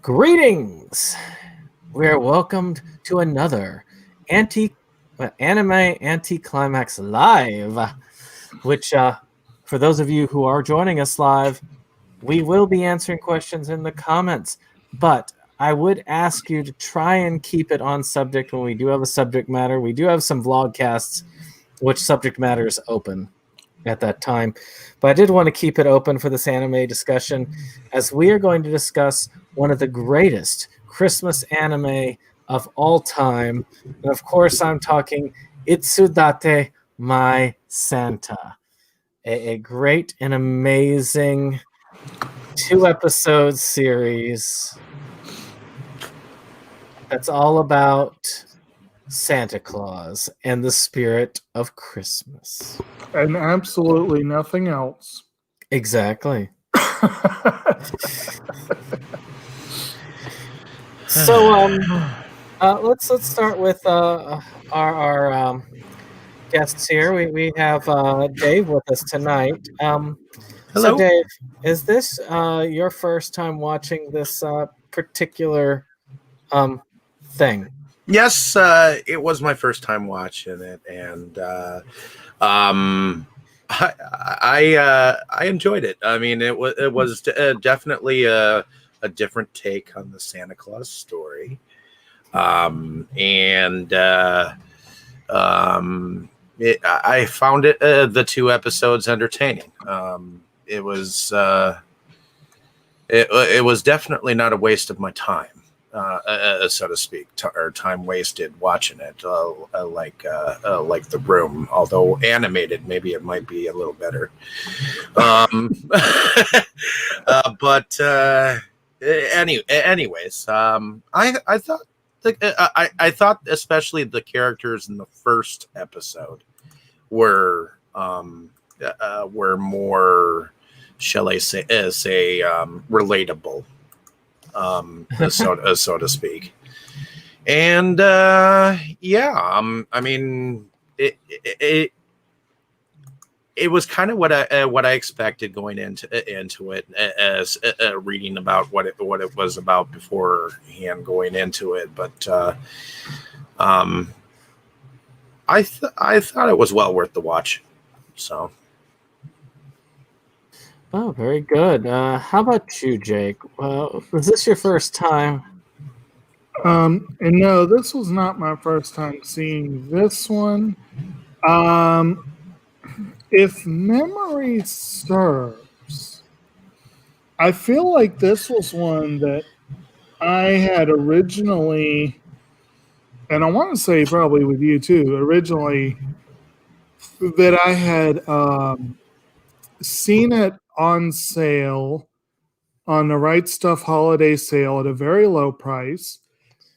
Greetings! We are welcomed to another anime Anticlimax live, which, for those of you who are joining us live, we will be answering questions in the comments. But I would ask you to try and keep it on subject when we do have a subject matter. We do have some vlogcasts, which subject matter is open at that time. But I did want to keep it open for this anime discussion, as we are going to discuss one of the greatest Christmas anime of all time. And of course, I'm talking Itsudatte, My Santa. A great and amazing 2-episode series that's all about Santa Claus and the spirit of Christmas. And absolutely nothing else. Exactly. So let's start with our guests here. We have Dave with us tonight. Hello. So Dave, is this your first time watching this particular thing? Yes, it was my first time watching it, and I enjoyed it. I mean, it was definitely a different take on the Santa Claus story, and I found it the 2 episodes entertaining. It was definitely not a waste of my time. So to speak, or time wasted watching it, like The Room. Although animated, maybe it might be a little better. Anyways, I thought I thought especially the characters in the first episode were more, shall I say, relatable. So to speak, and I mean, it was kind of what I expected going into it, as reading about what it was about beforehand going into it, but I thought it was well worth the watch. So. Oh, very good. How about you, Jake? Was this your first time? And no, this was not my first time seeing this one. If memory serves, I feel like this was one that I had originally, and I want to say probably with you too, originally, that I had seen it on sale on the Right Stuff holiday sale at a very low price.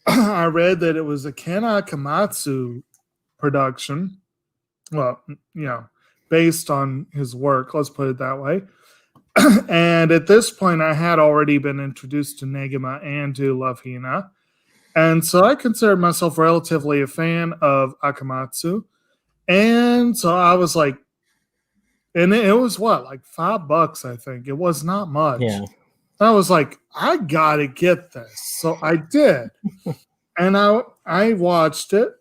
I read that it was a Ken Akamatsu production. Well, based on his work, let's put it that way. And at this point, I had already been introduced to Negima and to Love Hina. And so I considered myself relatively a fan of Akamatsu. And so I was like, and it was what, like $5, I think. It was not much. Yeah. I was like, I gotta get this. So I did. And I watched it.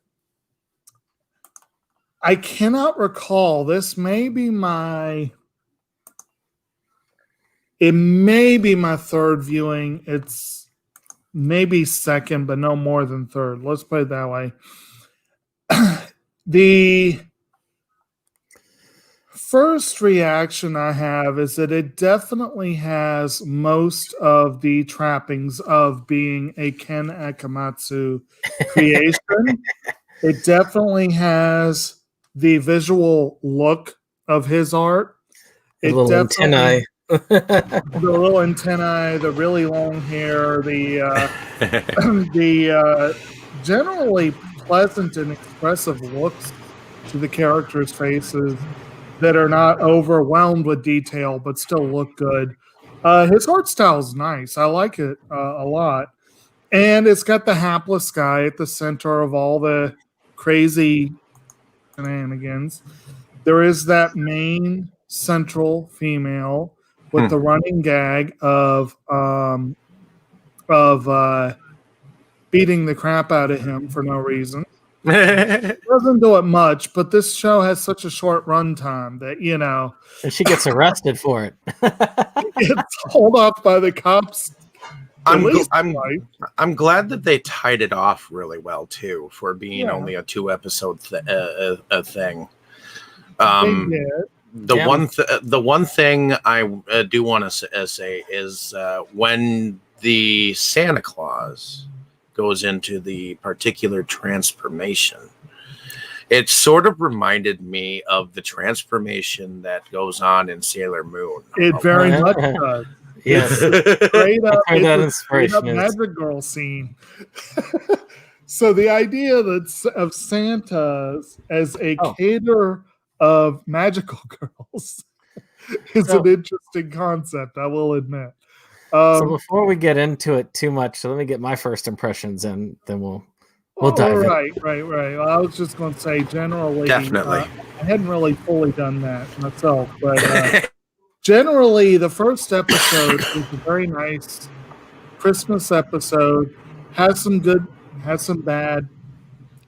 I cannot recall. It may be my third viewing. It's maybe second, but no more than third. Let's put it that way. The first reaction I have is that it definitely has most of the trappings of being a Ken Akamatsu creation. It definitely has the visual look of his art. The little antennae. The little antennae, the really long hair, the generally pleasant and expressive looks to the characters' faces that are not overwhelmed with detail but still look good. His art style is nice. I like it a lot. And it's got the hapless guy at the center of all the crazy shenanigans. There is that main central female with the running gag of of beating the crap out of him for no reason. Doesn't do it much, but this show has such a short runtime that And she gets arrested for it. gets hauled off by the cops. I'm glad that they tied it off really well too, for being Yeah. only a 2-episode thing. They did. The one thing I do want to say is when the Santa Claus goes into the particular transformation, it sort of reminded me of the transformation that goes on in Sailor Moon. It very much does. Yes. Straight up, Where that it's a straight up inspiration is. Magic Girl scene. So the idea of Santa as a caterer of magical girls is an interesting concept, I will admit. So before we get into it too much, let me get my first impressions, and then we'll dive in. Right. Well, I was just going to say, generally, Definitely. I hadn't really fully done that myself, but generally, the first episode is a very nice Christmas episode. Has some good, has some bad.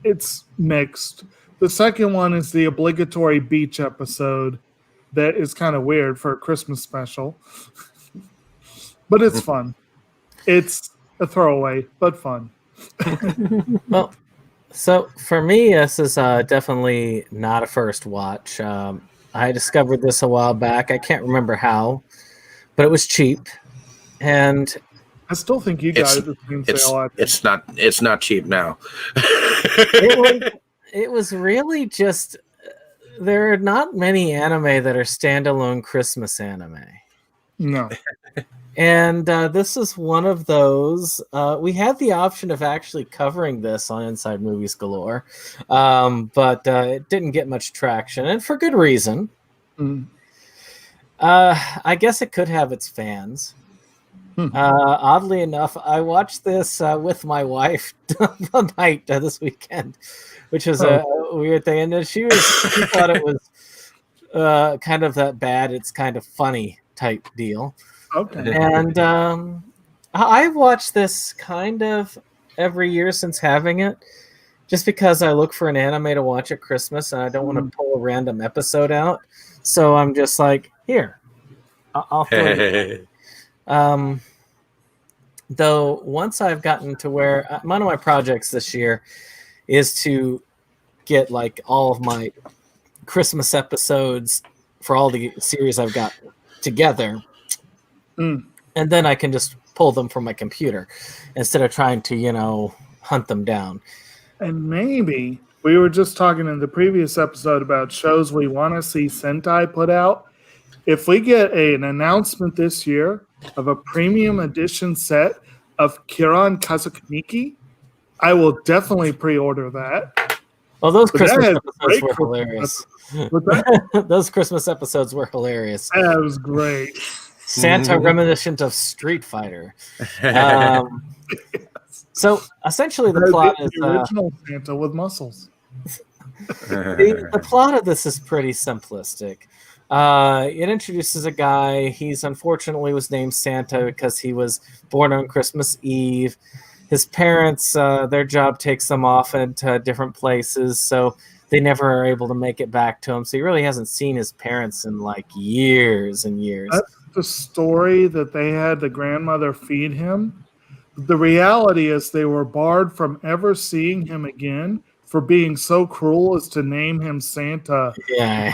It's mixed. The second one is the obligatory beach episode that is kind of weird for a Christmas special. But it's fun. It's a throwaway, but fun. Well, so for me, this is definitely not a first watch. I discovered this a while back. I can't remember how, but it was cheap, and I still think you got it at the same sale. It's not cheap now. it was really just, there are not many anime that are standalone Christmas anime. No. And this is one of those. We had the option of actually covering this on Inside Movies Galore, but it didn't get much traction, and for good reason. I guess it could have its fans. Oddly enough, I watched this with my wife one night this weekend, which was a weird thing. And she thought it was kind of that bad, it's kind of funny type deal. Okay. And I've watched this kind of every year since having it, just because I look for an anime to watch at Christmas and I don't want to pull a random episode out. So I'm just like, here, I'll throw it. Though once I've gotten to where one of my projects this year is to get like all of my Christmas episodes for all the series I've got together. And then I can just pull them from my computer instead of trying to, hunt them down. And maybe we were just talking in the previous episode about shows we want to see Sentai put out. If we get an announcement this year of a premium edition set of Kiran Kazukaniki, I will definitely pre-order that. Well, those Christmas episodes were hilarious. Those Christmas episodes were hilarious. That was great. Santa reminiscent of Street Fighter. So essentially the plot is the original Santa with muscles. The plot of this is pretty simplistic. It introduces a guy. He's unfortunately was named Santa because he was born on Christmas Eve. His parents, their job takes them off into different places, so they never are able to make it back to him. So he really hasn't seen his parents in like years and years. That's the story that they had the grandmother feed him. The reality is they were barred from ever seeing him again for being so cruel as to name him Santa. Yeah.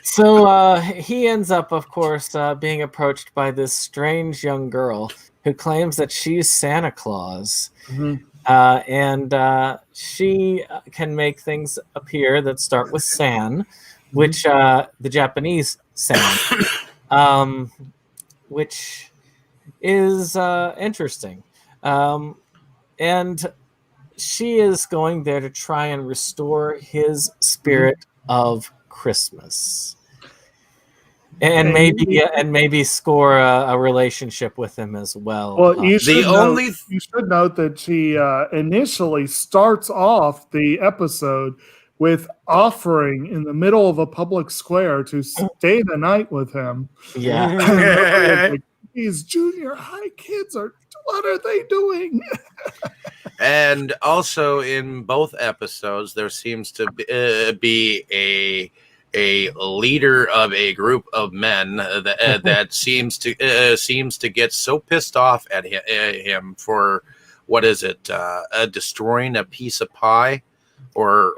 So he ends up, of course, being approached by this strange young girl who claims that she's Santa Claus. And she can make things appear that start with San, which the Japanese San, which is interesting. And she is going there to try and restore his spirit of Christmas, and maybe score a relationship with him as well. Well, you should note that she initially starts off the episode with offering in the middle of a public square to stay the night with him. Yeah. These junior high kids what are they doing? And also in both episodes, there seems to be a leader of a group of men that seems to get so pissed off at him for what is it, destroying a piece of pie, or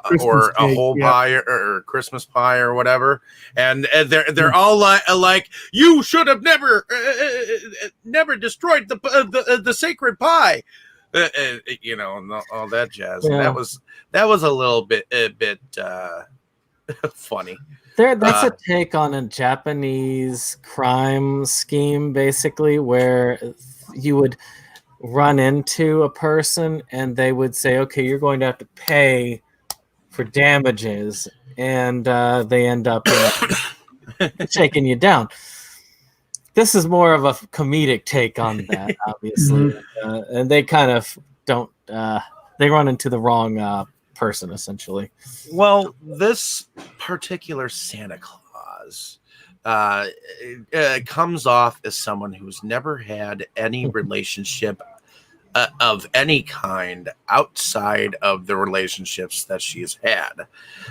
Christmas a cake, whole yeah. pie, or Christmas pie or whatever, and they're all like, you should have never destroyed the sacred pie. And all that jazz. Yeah. And that was a little bit funny. That's a take on a Japanese crime scheme, basically, where you would run into a person and they would say, okay, you're going to have to pay for damages, and they end up shaking you down. This is more of a comedic take on that, obviously. And they kind of don't, they run into the wrong person, essentially. Well, this particular Santa Claus comes off as someone who's never had any relationship of any kind outside of the relationships that she's had.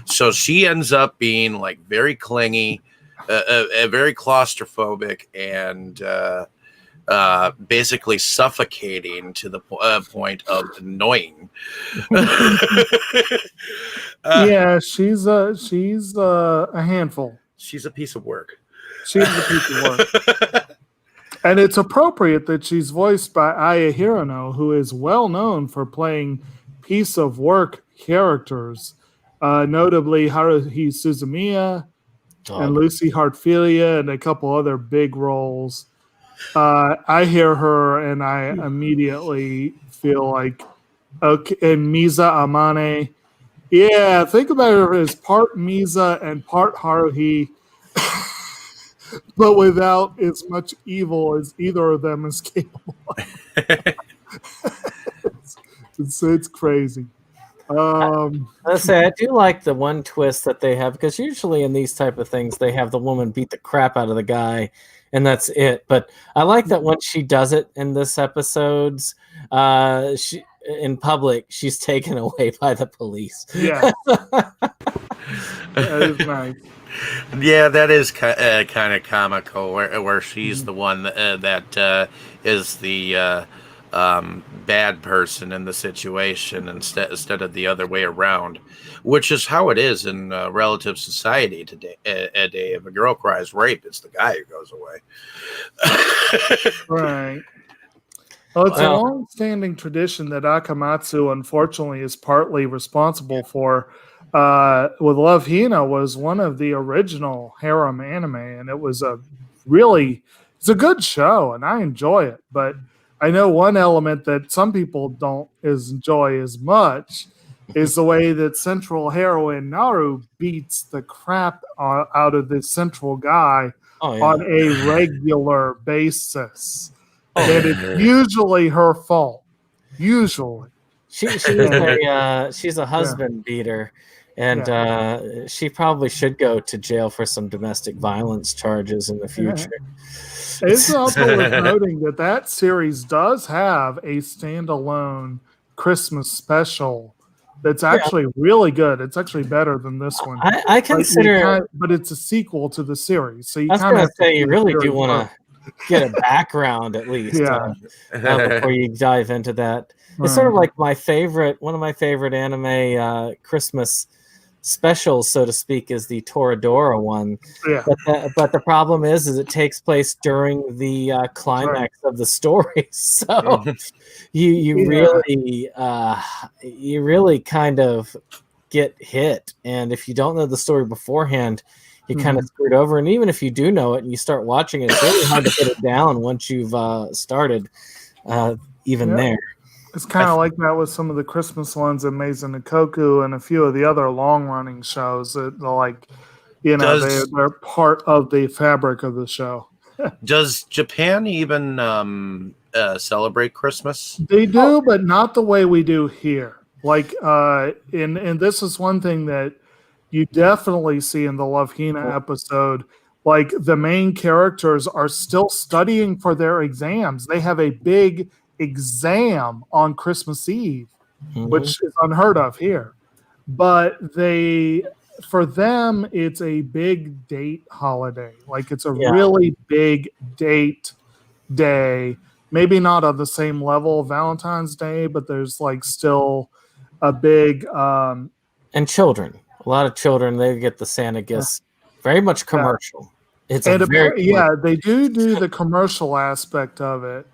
So she ends up being like very clingy, very claustrophobic, and basically suffocating to the point of annoying. Yeah, she's a handful. She's a piece of work. She's a piece of work. And it's appropriate that she's voiced by Aya Hirano, who is well known for playing piece of work characters, notably Haruhi Suzumiya and Lucy Hartfilia, and a couple other big roles. I hear her and I immediately feel like, okay, and Misa Amane. Yeah, think about her as part Misa and part Haruhi, but without as much evil as either of them is capable of. It's crazy. Let's say I do like the one twist that they have, because usually in these type of things they have the woman beat the crap out of the guy and that's it. But I like that when she does it in this episodes, she in public, she's taken away by the police. Yeah, that is nice. Yeah, that is kind of comical, where she's the one that is the bad person in the situation instead of the other way around, which is how it is in relative society today. If a girl cries rape, it's the guy who goes away. Right. Well, it's a long-standing tradition that Akamatsu, unfortunately, is partly responsible for. With Love Hina was one of the original harem anime, and it's a good show, and I enjoy it. But I know one element that some people don't enjoy as much is the way that central heroine Naru beats the crap out of this central guy on a regular basis. And it's usually her fault. Usually. She's a husband beater, and she probably should go to jail for some domestic violence charges in the future. It's also worth noting that series does have a standalone Christmas special that's actually really good. It's actually better than this one. I consider, but it's a sequel to the series, so you I was going to say you really do want to get a background at least before you dive into that. It's sort of like one of my favorite anime Christmas specials, so to speak, is the Toradora one. Yeah. But the problem is it takes place during the climax of the story, so you really kind of get hit, and if you don't know the story beforehand, you kind of screwed over. And even if you do know it and you start watching it, it's really hard to put it down once you've started. There, it's kind of like that with some of the Christmas ones in Maison Koku and a few of the other long-running shows that they're part of the fabric of the show. Does Japan even celebrate Christmas? They do, but not the way we do here. Like, and this is one thing that you definitely see in the Love Hina episode like the main characters are still studying for their exams. They have a big exam on Christmas Eve, which is unheard of here. But for them, it's a big date holiday. Like it's a really big date day. Maybe not on the same level of Valentine's Day, but there's like still a big and children. A lot of children, they get the Santa gifts. Very much commercial. It's and very they do the commercial aspect of it.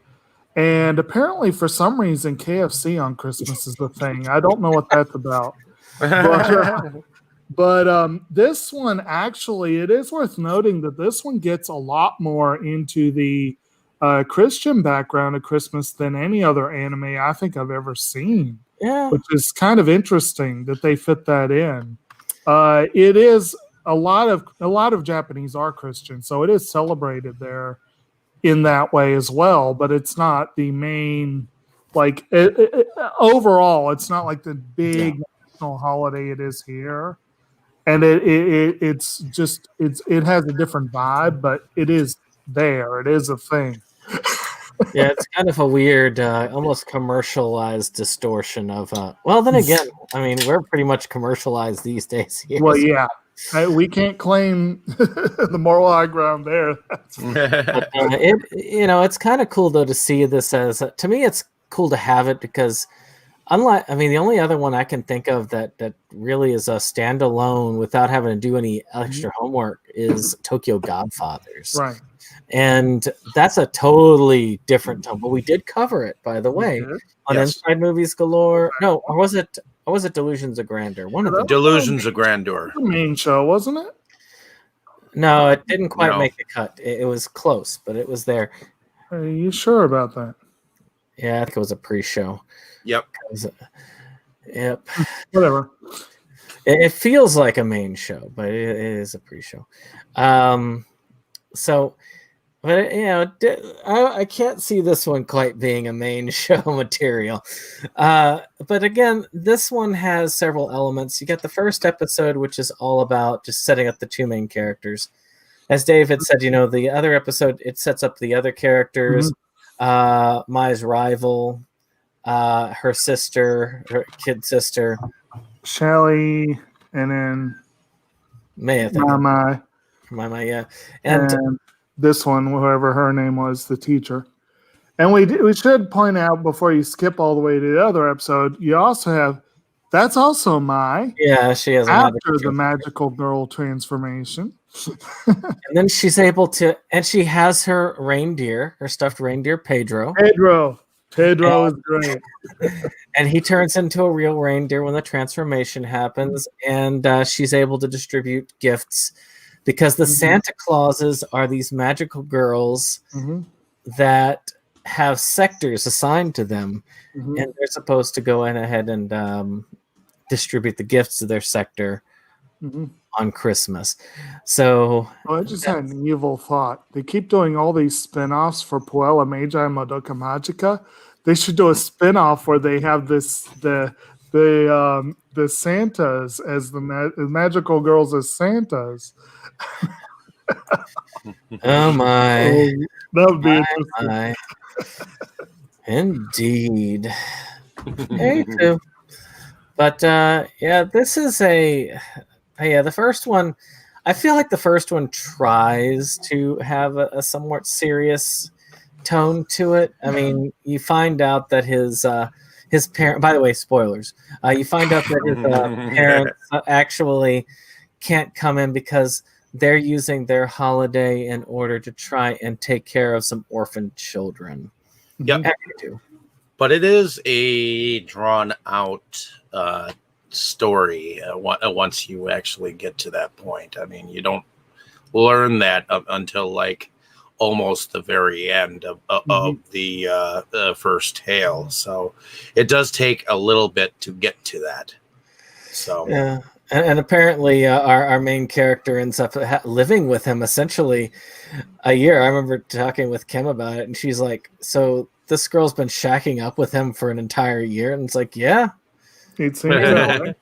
And apparently, for some reason, KFC on Christmas is the thing. I don't know what that's about. But this one, actually, it is worth noting that this one gets a lot more into the Christian background of Christmas than any other anime I think I've ever seen. Yeah. Which is kind of interesting that they fit that in. It is a lot of Japanese are Christian, so it is celebrated there in that way as well. But it's not the main, like overall, it's not like the big national holiday it is here. And it has a different vibe, but it is there. It is a thing. Yeah, it's kind of a weird, almost commercialized distortion of. Well, then again, I mean, we're pretty much commercialized these days here. Well, yeah, we can't claim the moral high ground there. But, it's kind of cool though to see this as. To me, it's cool to have it because, unlike, I mean, the only other one I can think of that really is a standalone without having to do any extra homework is Tokyo Godfathers. Right. And that's a totally different tone, but we did cover it, by the way, on Inside Movies Galore. No, or was it Delusions of Grandeur? One of them. Delusions of Grandeur. The main show, wasn't it? No, it didn't quite make the cut. It was close, but it was there. Are you sure about that? Yeah, I think it was a pre-show. Yep. Yep. Whatever. It feels like a main show, but it is a pre-show. So. But I can't see this one quite being a main show material. But again, this one has several elements. You got the first episode, which is all about just setting up the two main characters. As Dave had said, the other episode, it sets up the other characters. Mai's rival, her sister, her kid sister, Shelly, and then May, I think. Mama, yeah, and this one, whoever her name was, the teacher. And we should point out before you skip all the way to the other episode, you also have that's also Mai. Yeah, she has after the magical girl transformation. And then she's able to, and she has her reindeer, her stuffed reindeer, Pedro. Pedro is great. And he turns into a real reindeer when the transformation happens, and she's able to distribute gifts. Because the Santa Clauses are these magical girls that have sectors assigned to them, and they're supposed to go in ahead and distribute the gifts to their sector on Christmas. So I just had an evil thought. They keep doing all these spin-offs for Puella Magi and Madoka Magica. They should do a spin-off where they have the Santas as the magical girls as Santas. Oh my! That would be interesting. My. Indeed. Me too. But this is the first one. I feel like the first one tries to have a somewhat serious tone to it. I mean, you find out that his parent. By the way, spoilers. You find out that his parents actually can't come in because they're using their holiday in order to try and take care of some orphaned children. Yep. But it is a drawn out story once you actually get to that point. I mean, you don't learn that until like almost the very end of the first tale. So it does take a little bit to get to that. So yeah. And apparently our main character ends up living with him essentially a year. I remember talking with Kim about it, and she's like, so this girl's been shacking up with him for an entire year? And it's like, yeah. It seems that way.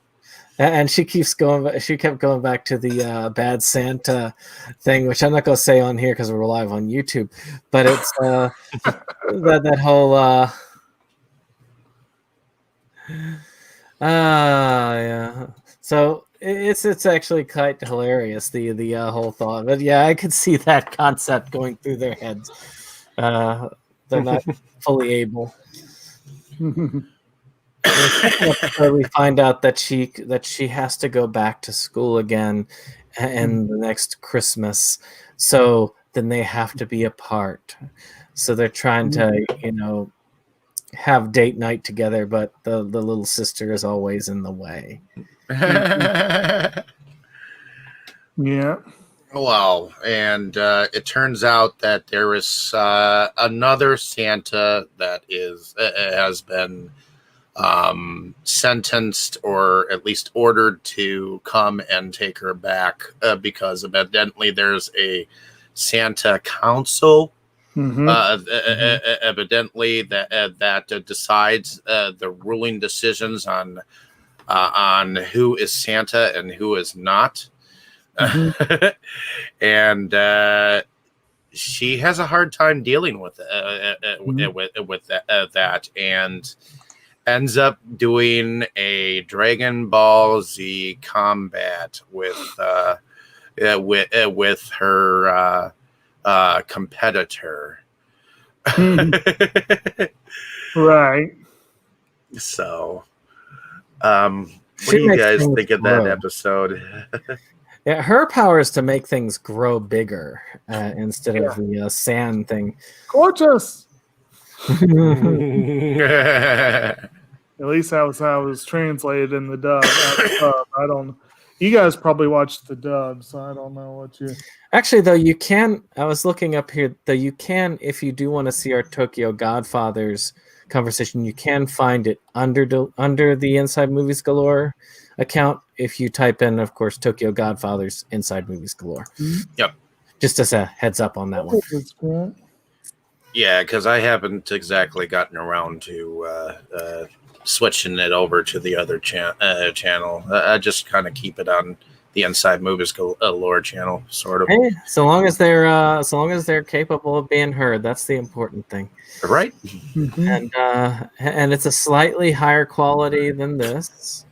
And she keeps going. She kept going back to the bad Santa thing, which I'm not going to say on here because we're live on YouTube. But it's that whole. Yeah. So it's actually quite hilarious the whole thought. But yeah, I could see that concept going through their heads. They're not fully able. We find out that she has to go back to school again and the next Christmas, so then they have to be apart. So they're trying to have date night together, but the little sister is always in the way. Yeah. Wow. And it turns out that there is another Santa that has been sentenced, or at least ordered to come and take her back because evidently there's a Santa Council. Evidently that decides the ruling decisions on who is Santa and who is not. And she has a hard time dealing with that, and ends up doing a Dragon Ball Z combat with her competitor. Right. So, what do you guys think of that episode? Yeah, her power is to make things grow bigger instead of the sand thing. Gorgeous. At least that was how it was translated in the dub. I don't. You guys probably watched the dub, so I don't know what you. Actually, though, you can. I was looking up here. Though you can, if you do want to see our Tokyo Godfathers conversation, you can find it under the Inside Movies Galore account if you type in, of course, Tokyo Godfathers Inside Movies Galore. Yep. Just as a heads up on that one. Yeah, because I haven't exactly gotten around to switching it over to the other channel. I just kind of keep it on the Inside Movies Galore channel, sort of. Hey, so long as they're capable of being heard, that's the important thing, right? And it's a slightly higher quality than this.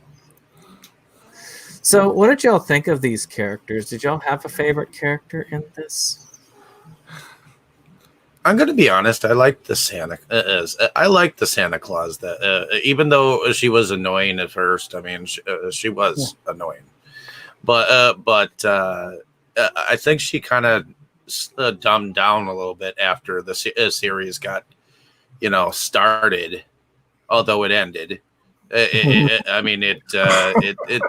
So, what did y'all think of these characters? Did y'all have a favorite character in this? I'm going to be honest. I liked the Santa. I liked the Santa Claus. That even though she was annoying at first, I mean, she was annoying. But I think she kind of dumbed down a little bit after the series got, started. Although it ended. I mean, it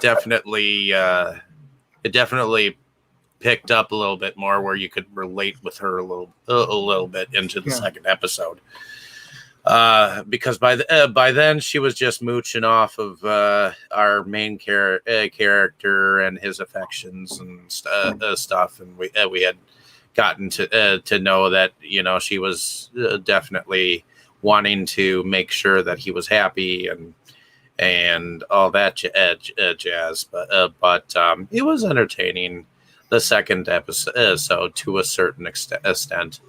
definitely picked up a little bit more where you could relate with her a little bit into the second episode. Because by then she was just mooching off of our main character and his affections and stuff, and we had gotten to know that she was definitely wanting to make sure that he was happy and all that jazz. But it was entertaining. The second episode to a certain extent.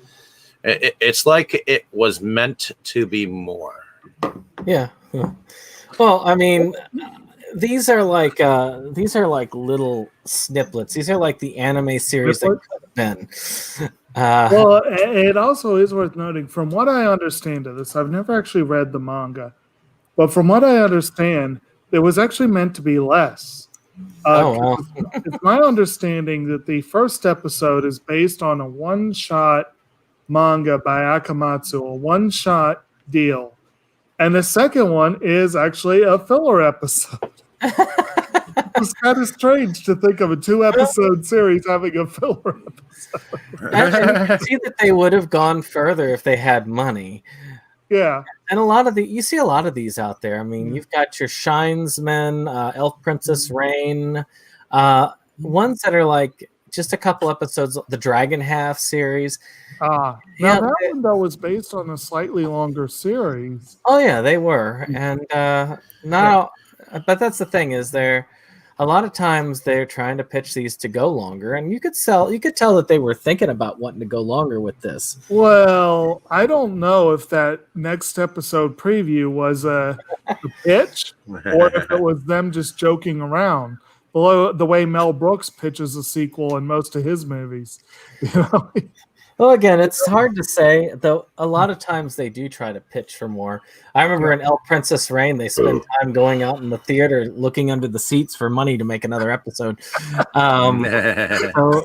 It's like it was meant to be more. Yeah. Well, I mean, these are like little snippets. These are like the anime series that could have been. Well, it also is worth noting, from what I understand of this, I've never actually read the manga, but from what I understand, it was actually meant to be less. Wow. It's my understanding that the first episode is based on a one-shot manga by Akamatsu, a one-shot deal. And the second one is actually a filler episode. It's kind of strange to think of a 2-episode series having a filler episode. And you can see that they would have gone further if they had money. Yeah. And you see a lot of these out there. I mean, you've got your Shinesmen, Elf Princess Rain, ones that are like just a couple episodes, the Dragon Half series. Now that one, though, was based on a slightly longer series. Oh, yeah, they were. And but that's the thing, is a lot of times they're trying to pitch these to go longer, and you could tell that they were thinking about wanting to go longer with this. Well, I don't know if that next episode preview was a pitch or if it was them just joking around. Below the way Mel Brooks pitches a sequel in most of his movies. You know? Well, again, it's hard to say, though. A lot of times they do try to pitch for more. I remember in El Princess Reign, they spend time going out in the theater looking under the seats for money to make another episode. So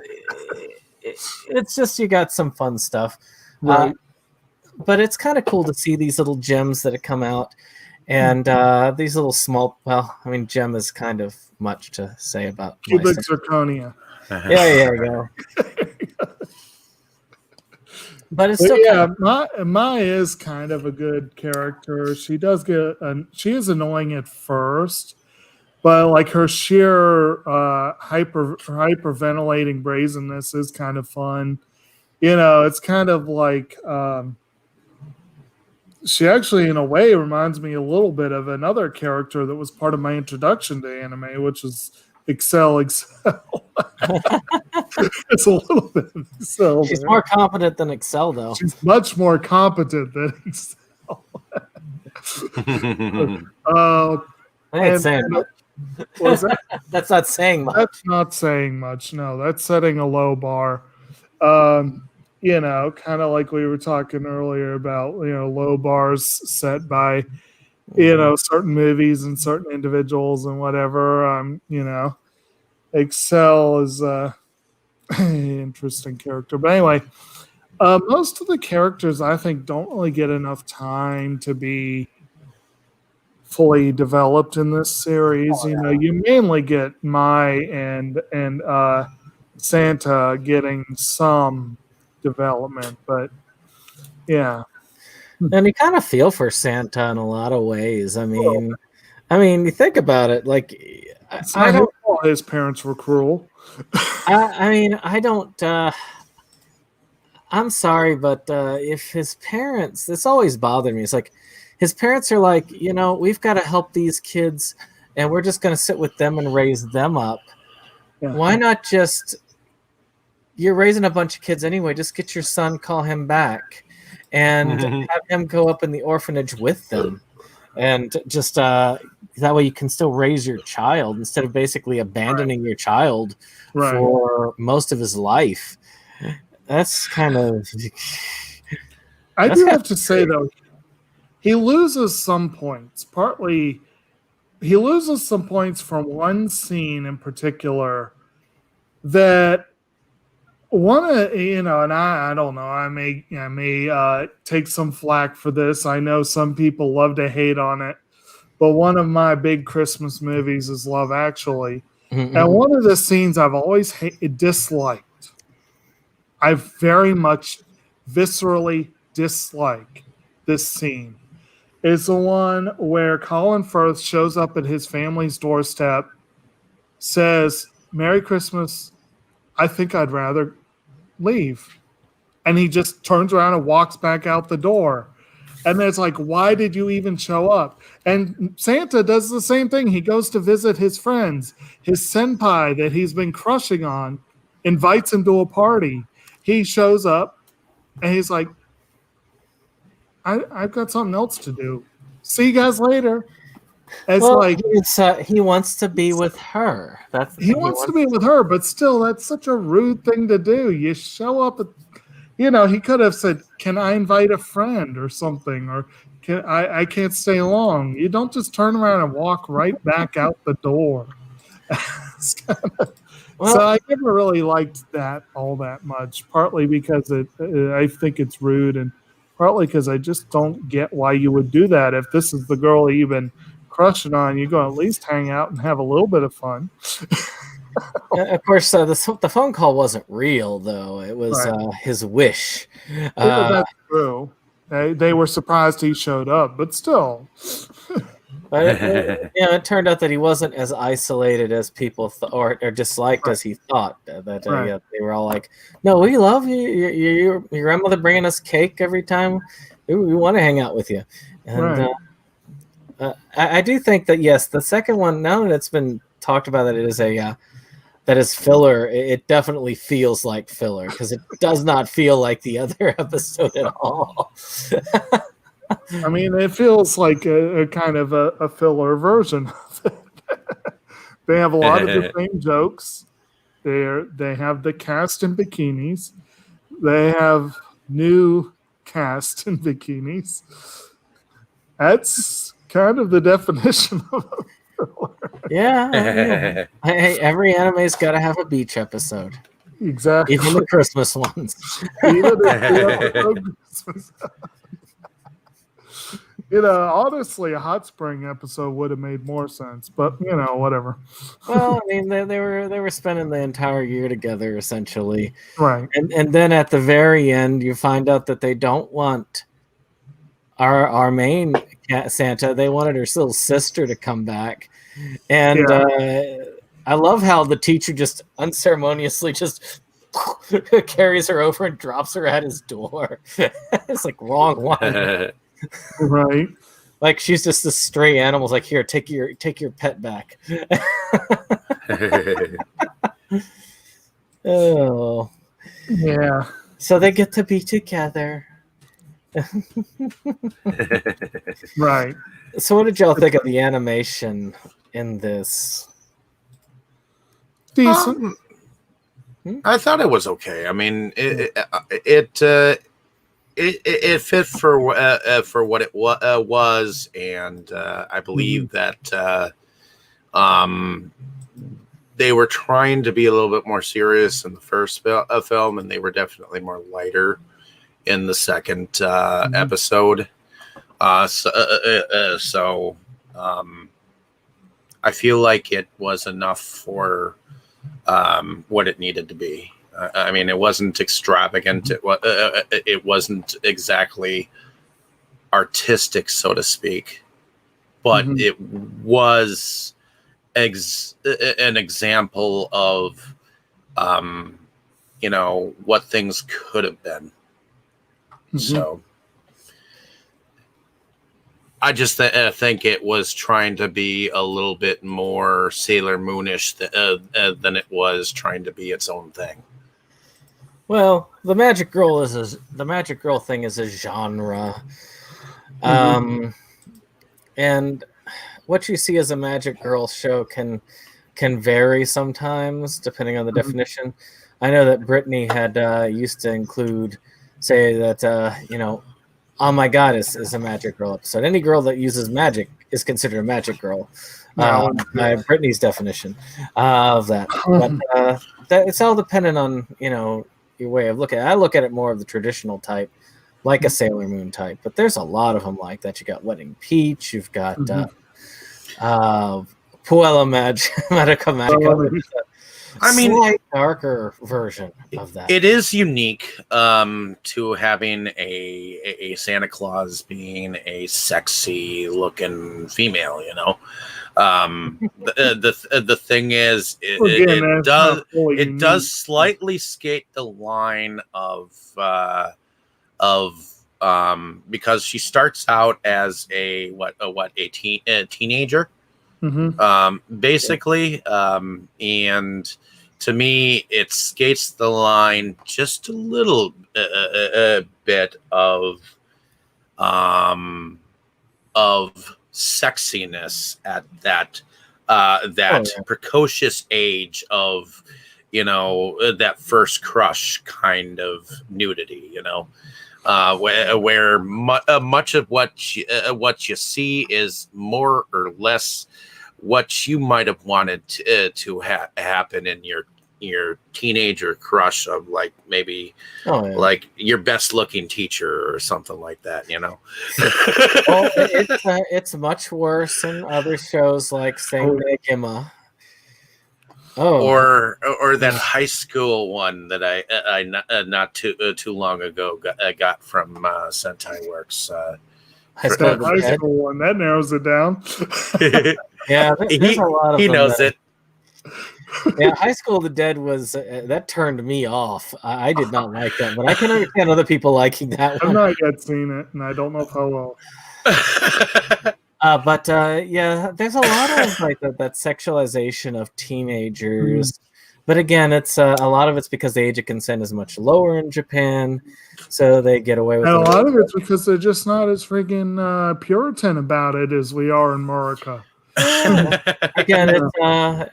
it's just, you got some fun stuff. Right. But it's kind of cool to see these little gems that have come out. And these little small, well, I mean, gem is kind of much to say about Cubic zirconia. Yeah, there you go. But it's still Maya is kind of a good character. She does she is annoying at first, but like her sheer hyperventilating brazenness is kind of fun. You know, it's kind of like she actually, in a way, reminds me a little bit of another character that was part of my introduction to anime, which is Excel. It's a little bit of Excel. She's more competent than Excel, though. She's much more competent than Excel. I ain't saying much. Was that? That's not saying much. That's not saying much. No, that's setting a low bar. You know, kind of like we were talking earlier about, you know, low bars set by, you know, certain movies and certain individuals and whatever. You know, Excel is an interesting character. But anyway, most of the characters I think don't really get enough time to be fully developed in this series. You know, you mainly get Mai and Santa getting some development, but yeah. And you kind of feel for Santa in a lot of ways. I mean, you think about it. Like, I don't know his parents were cruel. I mean, I don't. I'm sorry, but if his parents, this always bothered me. It's like his parents are like, you know, we've got to help these kids, and we're just going to sit with them and raise them up. Yeah. Why not just? You're raising a bunch of kids anyway. Just get your son, call him back, and have him go up in the orphanage with them. And just that way you can still raise your child instead of basically abandoning your child for most of his life. That's kind of... I do have to say, though, he loses some points. Partly, he loses some points from one scene in particular that... you know, and I don't know. I may take some flack for this. I know some people love to hate on it, but one of my big Christmas movies is Love Actually, and one of the scenes I've always disliked. I very much viscerally dislike this scene. Is the one where Colin Firth shows up at his family's doorstep, says, "Merry Christmas. I think I'd rather leave." And he just turns around and walks back out the door. And then it's like, why did you even show up? And Santa does the same thing. He goes to visit his friends. His senpai that he's been crushing on invites him to a party. He shows up and he's like, I've got something else to do. See you guys later. It's like he wants to be with her. He wants to be with her, but still, that's such a rude thing to do. You show up at, you know, he could have said, "Can I invite a friend?" or something, or I can't stay long. You don't just turn around and walk right back out the door. So I never really liked that all that much. Partly because I think it's rude, and partly because I just don't get why you would do that. If this is the girl that you've been crushing on, you go at least hang out and have a little bit of fun. Of course, the phone call wasn't real, though. It was his wish. That's true. They were surprised he showed up, but still. But it turned out that he wasn't as isolated as people or disliked as he thought. That they were all like, "No, we love you. Your grandmother bringing us cake every time. We want to hang out with you." And I do think that, yes, the second one, now that it's been talked about that it is that is filler. It definitely feels like filler because it does not feel like the other episode at all. I mean, it feels like a kind of a filler version of it. They have a lot of the same jokes. They have the cast in bikinis. They have new cast in bikinis. That's kind of the definition of a filler. Yeah. Hey, every anime's got to have a beach episode, Exactly. even the Christmas ones. Even the Christmas. Honestly, a hot spring episode would have made more sense, but whatever. Well, I mean, they were spending the entire year together essentially, Right. and then at the very end, you find out that they don't want our main Santa. They wanted her little sister to come back, and I love how the teacher just unceremoniously just carries her over and drops her at his door. It's like wrong one. Right. Like she's just a stray animal. It's like, here, take your pet back. Oh. Yeah. So they get to be together. Right. So what did y'all think of the animation in this? Decent. I thought it was okay. I mean, it fit for what it was, and I believe that they were trying to be a little bit more serious in the first film, and they were definitely more lighter in the second episode. So I feel like it was enough for what it needed to be. I mean, it wasn't extravagant. It wasn't exactly artistic, so to speak, but it was an example of, what things could have been. So I just think it was trying to be a little bit more Sailor Moonish than it was trying to be its own thing. Well, the Magic Girl thing is a genre, and what you see as a Magic Girl show can vary sometimes depending on the definition. I know that Brittany had used to say that Oh My God is a Magic Girl episode. Any girl that uses magic is considered a Magic Girl. By Brittany's definition of that. But it's all dependent on your way of looking at it. I look at it more of the traditional type, like a Sailor Moon type. But there's a lot of them like that. You got Wedding Peach. You've got Puella Magica. I mean, slight darker version of that. It is unique to having a Santa Claus being a sexy looking female. The thing is, it does slightly skate the line of because she starts out as a teenager. Basically, and to me, it skates the line just a little bit of sexiness at that precocious age of that first crush kind of nudity. Where much of what you see is more or less what you might have wanted to happen in your teenager crush of maybe like your best looking teacher or something like that. Well, it's much worse in other shows like Gimma. Or that high school one that I not too long ago got from Sentai Works. High school one that narrows it down. Yeah, there's a lot of he knows it. Yeah, High School of the Dead was that turned me off. I did not like that, but I can understand other people liking that one. I've not yet seen it, and I don't know how well. Yeah, there's a lot of like that sexualization of teenagers. But again, it's a lot of it's because the age of consent is much lower in Japan, so they get away with And a it. lot of it's because they're just not as freaking Puritan about it as we are in America. Again,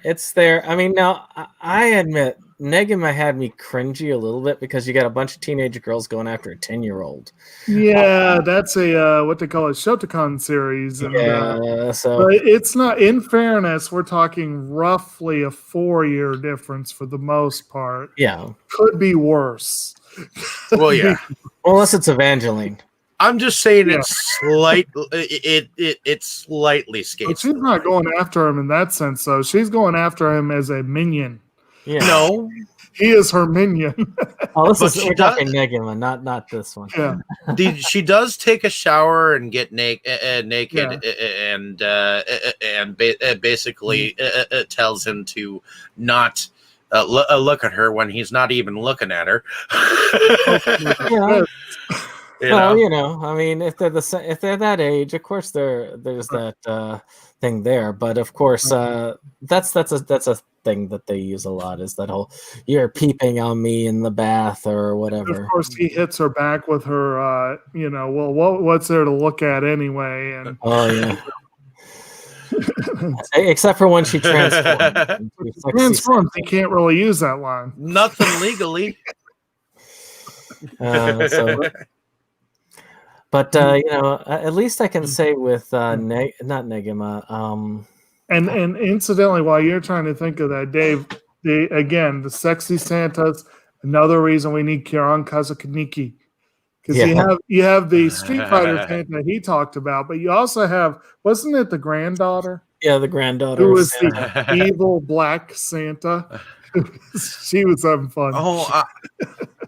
it's there. I mean, now I admit Negima had me cringy a little bit because you got a bunch of teenage girls going after a 10-year-old. Yeah, that's a what they call a Shotokan series. And, So but it's not. In fairness, we're talking roughly a 4-year difference for the most part. yeah, Could be worse. Well, yeah. Unless it's Evangeline. I'm just saying it's slightly But skates. she's not going after him in that sense, though. She's going after him as a minion. Yeah. No, He is her minion. Oh, But we're talking Negima, not this one. Yeah. she does take a shower and get naked and basically tells him to not look at her when he's not even looking at her. Yeah. You Well, know? I mean, if they're that age, of course there's that thing there. But of course, that's a thing that they use a lot, is that whole "you're peeping on me in the bath" or whatever. Of course, he hits her back with her. Well, what's there to look at anyway? And Oh yeah. Except for when she transforms. he can't really use that line. Nothing legally. But at least I can say with not Negima. And incidentally, while you're trying to think of that, Dave, the sexy Santas. Another reason we need Kieran Kazukaniki, because you have the Street Fighter Santa he talked about, but you also have, wasn't it the granddaughter? Yeah, the granddaughter who was the evil black Santa. She was having fun. Oh,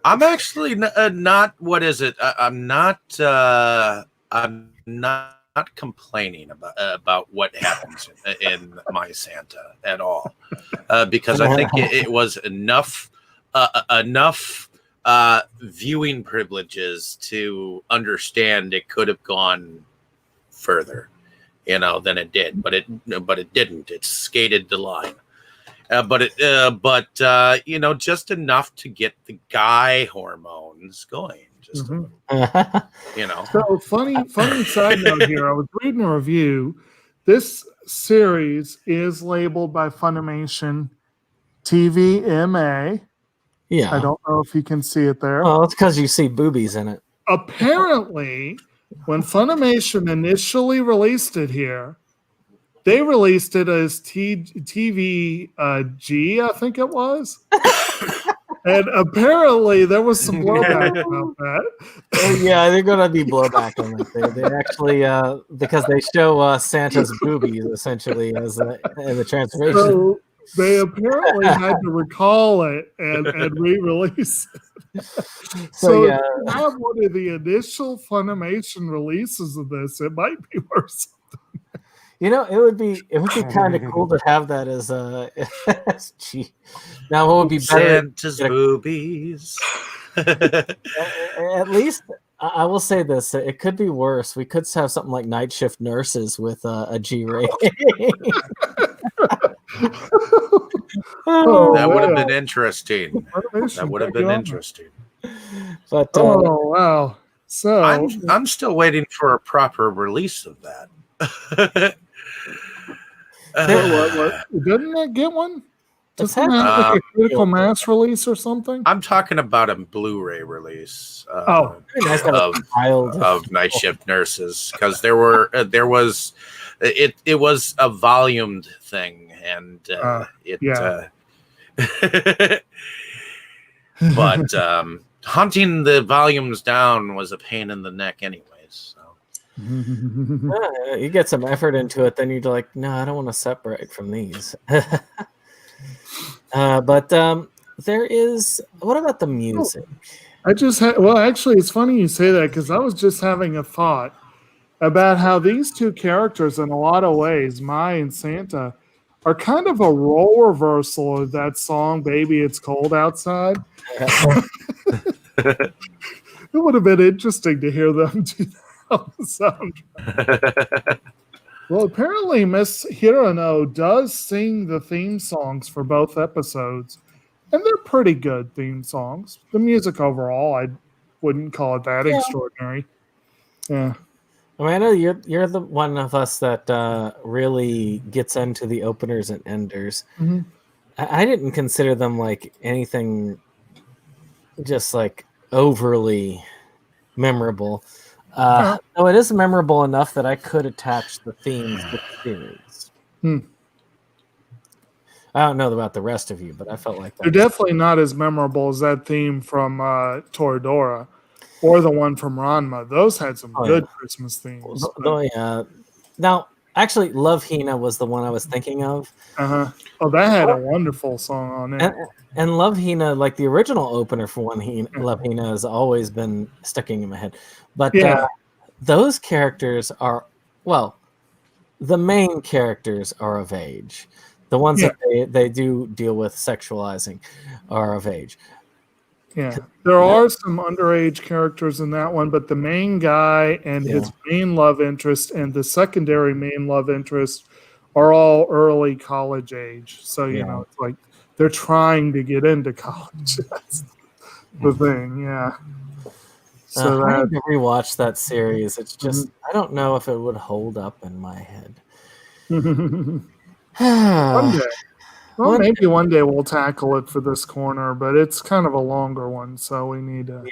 I'm actually not. What is it? I'm not complaining about what happens in My Santa at all, because I think it was enough viewing privileges to understand it could have gone further, than it did. But it didn't. It skated the line. But just enough to get the guy hormones going. Just So funny side note here. I was reading a review. This series is labeled by Funimation TVMA. Yeah. I don't know if you can see it there. Well, it's because you see boobies in it. Apparently, when Funimation initially released it here, they released it as TVG, I think it was. And apparently there was some blowback about that. Yeah, they're going to be blowback on that. They actually, because they show Santa's boobies, essentially, as in the transformation. So they apparently had to recall it and re-release it. So if you have one of the initial Funimation releases of this, it might be worse. It would be kind of cool to have that as Now, what would be better? Santa's boobies. At least I will say this: it could be worse. We could have something like Night Shift Nurses with a G rating. That would have been interesting. That would have been interesting. But wow! So I'm still waiting for a proper release of that. what? Didn't it get one? Doesn't it have like a critical mass release or something? I'm talking about a Blu-ray release of Night Shift Nurses, because it was a volumed thing, and but hunting the volumes down was a pain in the neck anyways. So. You get some effort into it, then you're like, no, I don't want to separate from these. But there is. What about the music? Actually, it's funny you say that, because I was just having a thought about how these two characters, in a lot of ways, Mai and Santa, are kind of a role reversal of that song "Baby It's Cold Outside." It would have been interesting to hear them do that on the soundtrack. Well, apparently Miss Hirano does sing the theme songs for both episodes, and they're pretty good theme songs. The music overall, I wouldn't call it that Yeah. extraordinary. Yeah. I mean, I know you're the one of us that really gets into the openers and enders. Mhm. I didn't consider them like anything just like overly memorable. Yeah. Though it is memorable enough that I could attach the themes to the series. Hmm. I don't know about the rest of you, but I felt like They're that was definitely not as memorable as that theme from Toradora or the one from Ranma. Those had some good Christmas themes. Now, actually, Love Hina was the one I was thinking of. Uh-huh. Oh, that had a wonderful song on it. And Love Hina, like the original opener for Love Hina, has always been sticking in my head. But those characters are, well, the main characters are of age. The ones that they do deal with sexualizing are of age. Yeah, there are some underage characters in that one, but the main guy and his main love interest and the secondary main love interest are all early college age. So, you know, it's like they're trying to get into college. That's the thing, yeah. So I need to rewatch that series. It's just, I don't know if it would hold up in my head. One day. Well, maybe one day we'll tackle it for this corner, but it's kind of a longer one, so we need a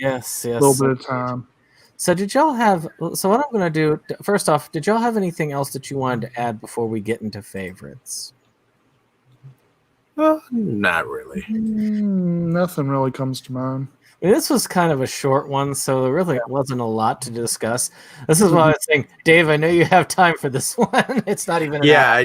little bit of time. So did y'all have, so what I'm going to do, first off, did y'all have anything else that you wanted to add before we get into favorites? Not really. Nothing really comes to mind. I mean, this was kind of a short one, so there really wasn't a lot to discuss. This is why I was saying, Dave, I know you have time for this one. It's not even I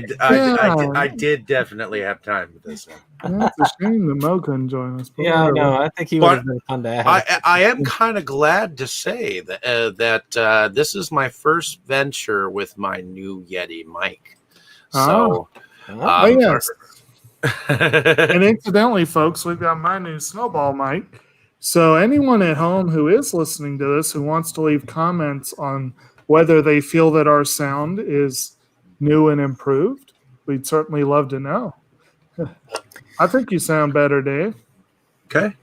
did definitely have time for this one. Yeah, it's a shame that Mo couldn't join us. Yeah, no, I think he would have been fun to have. I am kind of glad to say that this is my first venture with my new Yeti mic. So, yes. And incidentally, folks, we've got my new Snowball mic. So anyone at home who is listening to this who wants to leave comments on whether they feel that our sound is new and improved, we'd certainly love to know. I think you sound better, Dave. Okay.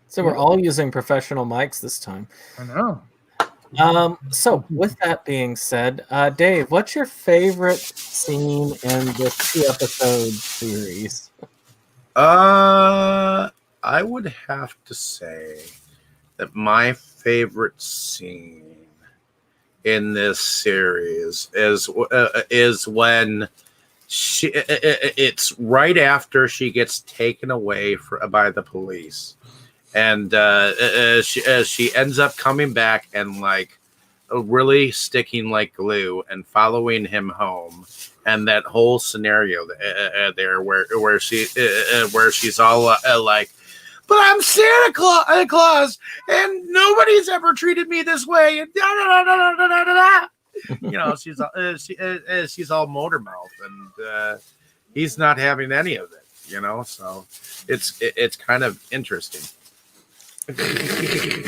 So we're all using professional mics this time. I know. So with that being said, Dave, what's your favorite scene in this 2-episode series? I would have to say that my favorite scene in this series is when it's right after she gets taken away by the police, and she ends up coming back and like really sticking like glue and following him home. And that whole scenario there where she's all like, but I'm Santa Claus, and nobody's ever treated me this way. And you know, she's all motor mouth, and he's not having any of it. You know, so it's kind of interesting.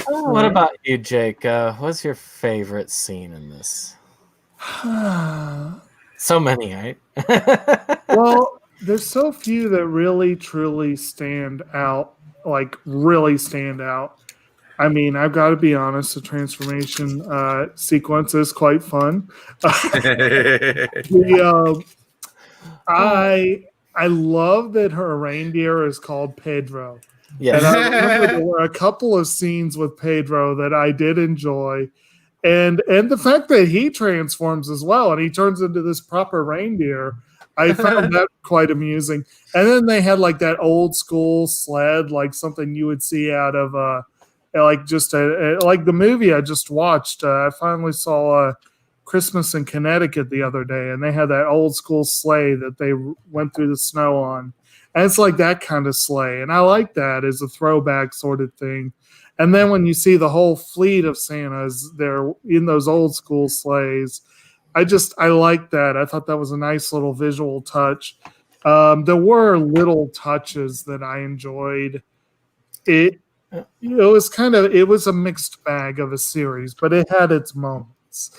What about you, Jake? What's your favorite scene in this? So many, right? Well, there's so few that really, truly stand out. Like, really stand out. I mean, I've got to be honest, the transformation sequence is quite fun. I love that her reindeer is called Pedro. Yes. And I remember there were a couple of scenes with Pedro that I did enjoy. And the fact that he transforms as well and he turns into this proper reindeer, I found that quite amusing. And then they had like that old school sled, like something you would see out of like just like the movie I just watched. I finally saw Christmas in Connecticut the other day, and they had that old school sleigh that they went through the snow on. And it's like that kind of sleigh. And I like that as a throwback sort of thing. And then when you see the whole fleet of Santas there in those old school sleighs, I like that. I thought that was a nice little visual touch. There were little touches that I enjoyed. It was a mixed bag of a series, but it had its moments.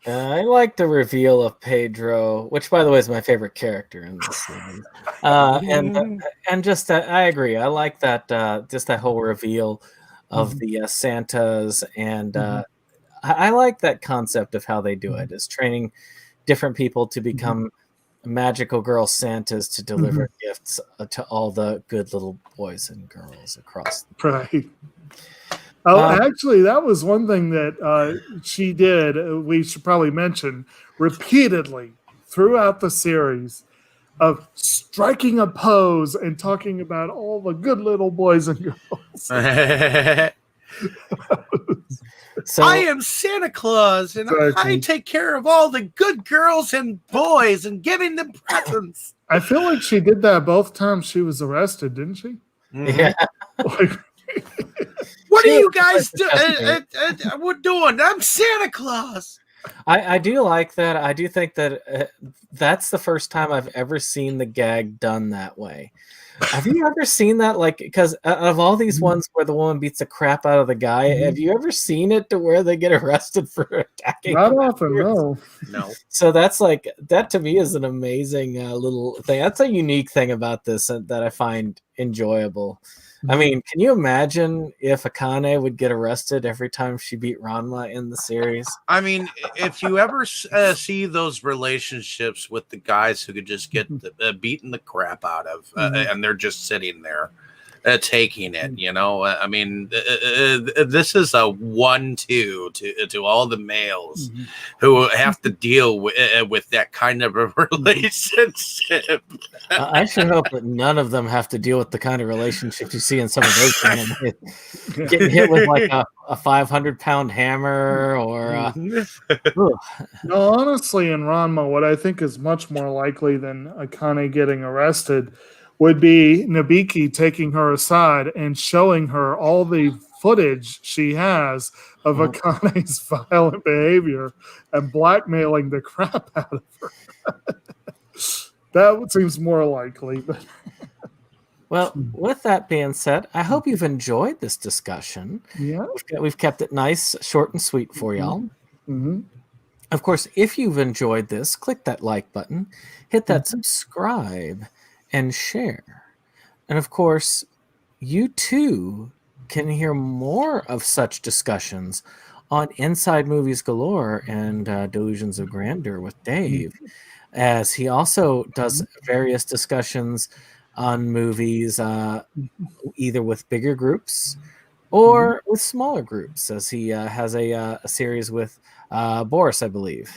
I like the reveal of Pedro, which, by the way, is my favorite character in this series. And just that, I agree. I like that just that whole reveal of the Santas, and I like that concept of how they do it. Is training different people to become magical girl Santas to deliver gifts to all the good little boys and girls across. Right. Oh, actually, that was one thing that she did. We should probably mention repeatedly throughout the series of striking a pose and talking about all the good little boys and girls. So I am Santa Claus, and I take care of all the good girls and boys and giving them presents. I feel like she did that both times she was arrested, didn't she? yeah. Like, what are you guys doing? I'm Santa Claus. I do like that. I do think that that's the first time I've ever seen the gag done that way. Have you ever seen that? Like, because of all these ones where the woman beats the crap out of the guy, have you ever seen it to where they get arrested for attacking? Not often, no. So that's like, that to me is an amazing little thing. That's a unique thing about this that I find enjoyable. I mean, can you imagine if Akane would get arrested every time she beat Ranma in the series? I mean, if you ever see those relationships with the guys who could just get beaten the crap out of, and they're just sitting there taking it, you know, I mean, this is a 1-2 to all the males who have to deal with that kind of a relationship. I should hope that none of them have to deal with the kind of relationship you see in some of those anime. Getting hit with like a 500-pound hammer or No, honestly, in Ranma, what I think is much more likely than Akane getting arrested would be Nabiki taking her aside and showing her all the footage she has of Akane's violent behavior and blackmailing the crap out of her. That seems more likely. But well, with that being said, I hope you've enjoyed this discussion. yeah, We've kept it nice, short, and sweet for y'all. Of course, if you've enjoyed this, click that like button, hit that subscribe, and share. And of course, you too can hear more of such discussions on Inside Movies Galore and Delusions of Grandeur with Dave, as he also does various discussions on movies, either with bigger groups or with smaller groups, as he has a series with Boris, I believe.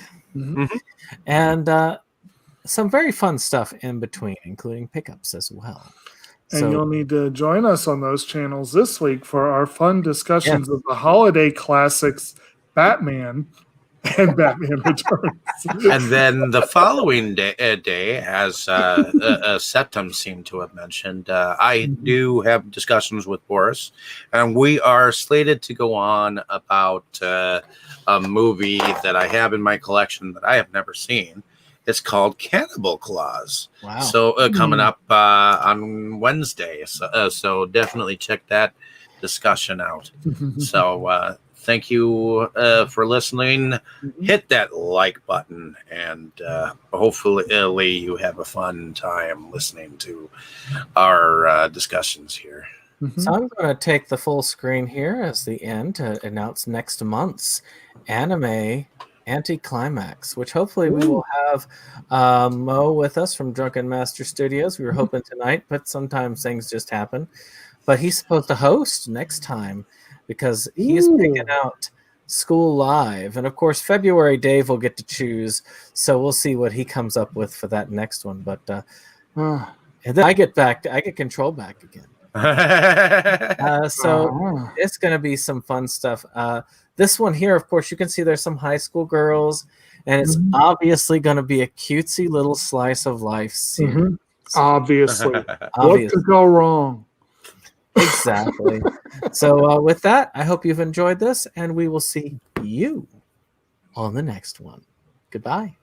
And some very fun stuff in between, including pickups as well. And you'll need to join us on those channels this week for our fun discussions of the holiday classics, Batman and Batman Returns. And then the following day, as Septum seemed to have mentioned, I do have discussions with Boris, and we are slated to go on about a movie that I have in my collection that I have never seen. It's called Cannibal Claus. Wow. So coming up on Wednesday. So definitely check that discussion out. So thank you for listening. Hit that like button, and hopefully you have a fun time listening to our discussions here. So I'm going to take the full screen here as the end to announce next month's anime Anticlimax, which hopefully we will have Mo with us from Drunken Master Studios. We were hoping tonight, but sometimes things just happen. But he's supposed to host next time because he's picking out School Live. And of course, February Dave will get to choose. So we'll see what he comes up with for that next one. But and then I get control back again. So it's going to be some fun stuff. This one here, of course, you can see there's some high school girls, and it's obviously going to be a cutesy little slice of life scene. Obviously. What could go wrong? Exactly. So with that, I hope you've enjoyed this, and we will see you on the next one. Goodbye.